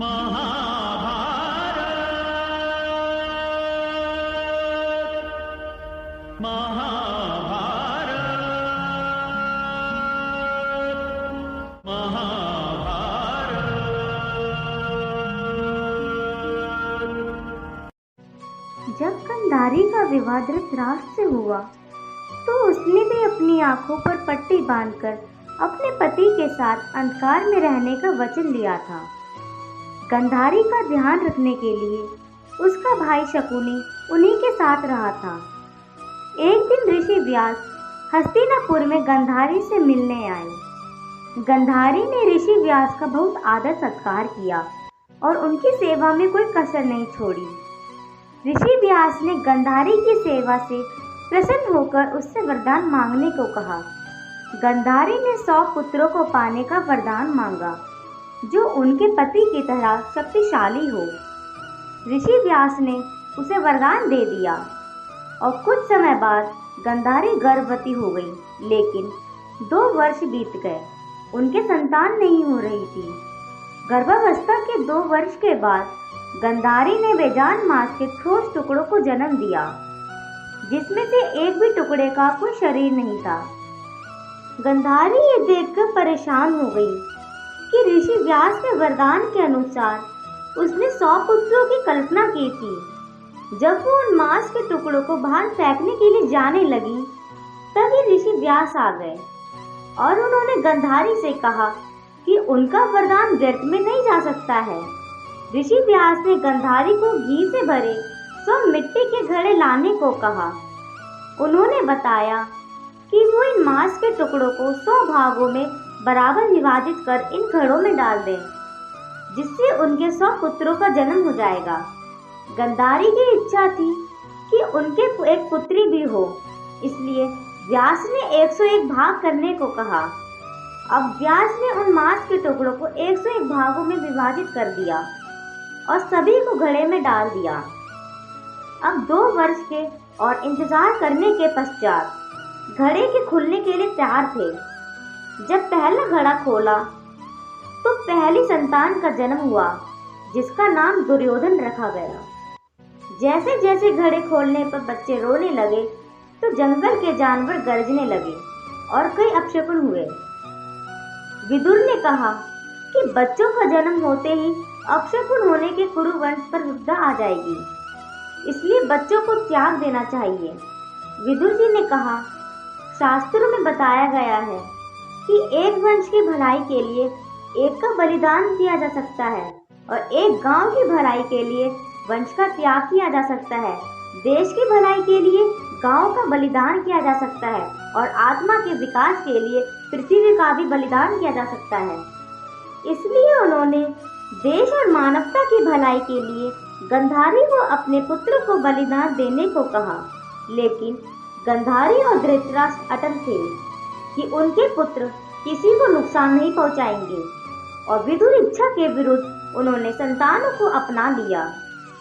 महाभारत महाभारत महाभारत। जब गांधारी का विवाह धृतराष्ट्र से हुआ तो उसने भी अपनी आंखों पर पट्टी बांधकर अपने पति के साथ अंधकार में रहने का वचन लिया था। गांधारी का ध्यान रखने के लिए उसका भाई शकुनी उन्हीं के साथ रहा था। एक दिन ऋषि व्यास हस्तिनापुर में गांधारी से मिलने आए। गांधारी ने ऋषि व्यास का बहुत आदर सत्कार किया और उनकी सेवा में कोई कसर नहीं छोड़ी। ऋषि व्यास ने गांधारी की सेवा से प्रसन्न होकर उससे वरदान मांगने को कहा। गांधारी ने 100 पुत्रों को पाने का वरदान मांगा जो उनके पति की तरह शक्तिशाली हो। ऋषि व्यास ने उसे वरदान दे दिया और कुछ समय बाद गांधारी गर्भवती हो गई, लेकिन 2 वर्ष बीत गए, उनके संतान नहीं हो रही थी। गर्भावस्था के 2 वर्ष के बाद गांधारी ने बेजान मांस के ठोस टुकड़ों को जन्म दिया, जिसमें से एक भी टुकड़े का कोई शरीर नहीं था। गांधारी ये देखकर परेशान हो गई कि ऋषि व्यास के वरदान के अनुसार उसने 100 पुत्रों की कल्पना की थी। जब वो उन मांस के टुकड़ों को बाहर फेंकने के लिए जाने लगी, तभी ऋषि व्यास आ गए और उन्होंने गांधारी से कहा कि उनका वरदान व्यर्थ में नहीं जा सकता है। ऋषि व्यास ने गांधारी को घी से भरे 100 मिट्टी के घड़े लाने को कहा। उन्होंने बताया कि वो इन मांस के टुकड़ों को 100 भागों में बराबर विभाजित कर इन घड़ों में डाल दें, जिससे उनके 100 पुत्रों का जन्म हो जाएगा। गांधारी की इच्छा थी कि उनके एक पुत्री भी हो, इसलिए व्यास ने 101 भाग करने को कहा। अब व्यास ने उन मांस के टुकड़ों को 101 भागों में विभाजित कर दिया और सभी को घड़े में डाल दिया। अब 2 वर्ष के और इंतजार करने के पश्चात घड़े के खुलने के लिए तैयार थे। जब पहला घड़ा खोला तो पहली संतान का जन्म हुआ, जिसका नाम दुर्योधन रखा गया। जैसे जैसे घड़े खोलने पर बच्चे रोने लगे तो जंगल के जानवर गरजने लगे और कई अपशकुन हुए। विदुर ने कहा कि बच्चों का जन्म होते ही अपशकुन होने के कुरु वंश पर विपदा आ जाएगी, इसलिए बच्चों को त्याग देना चाहिए। विदुर जी ने कहा, शास्त्रों में बताया गया है कि एक वंश की भलाई के लिए एक का बलिदान किया जा सकता है और एक गांव की भलाई के लिए वंश का त्याग किया जा सकता है। देश की भलाई के लिए गांव का बलिदान किया जा सकता है और आत्मा के विकास के लिए पृथ्वी का भी बलिदान किया जा सकता है। इसलिए उन्होंने देश और मानवता की भलाई के लिए गांधारी को अपने पुत्र को बलिदान देने को कहा, लेकिन गांधारी और धृतराष्ट्र अटल थे कि उनके पुत्र किसी को नुकसान नहीं पहुंचाएंगे और विदुर इच्छा के विरुद्ध उन्होंने संतानों को अपना लिया।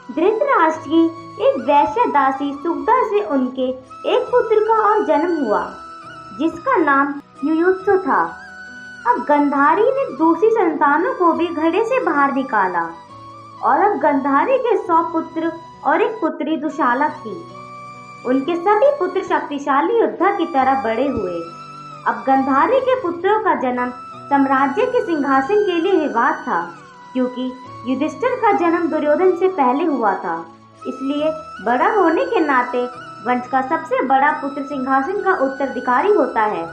धृतराष्ट्र की एक वैश्य दासी सुगदा से उनके एक पुत्र का और जन्म हुआ, जिसका नाम युयुत्सु था। अब गांधारी ने दूसरी संतानों को भी घड़े से बाहर निकाला और अब गांधारी के 100 पुत्र और एक पुत्री दुशाला थी। उनके सभी पुत्र शक्तिशाली योद्धा की तरह बड़े हुए। अब गांधारी के पुत्रों का जन्म साम्राज्य के सिंहासन के लिए विवाद था, क्योंकि युधिष्ठिर का जन्म दुर्योधन से पहले हुआ था। इसलिए बड़ा होने के नाते वंश का सबसे बड़ा पुत्र सिंहासन का उत्तराधिकारी होता है।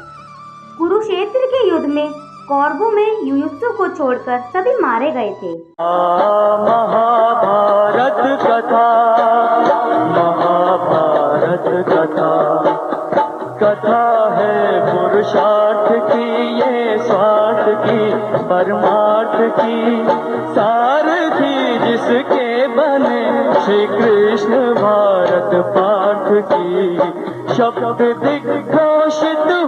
कुरुक्षेत्र के युद्ध में कौरवों में युयुत्सु को छोड़कर सभी मारे गए थे। महाभारत कथा, महाभारत कथा, कथा है पुरुषार्थ की, ये स्वार्थ की, परमार्थ की, सारथी जिसके बने श्री कृष्ण भारत पाठ की, शब्द दिग्घोषित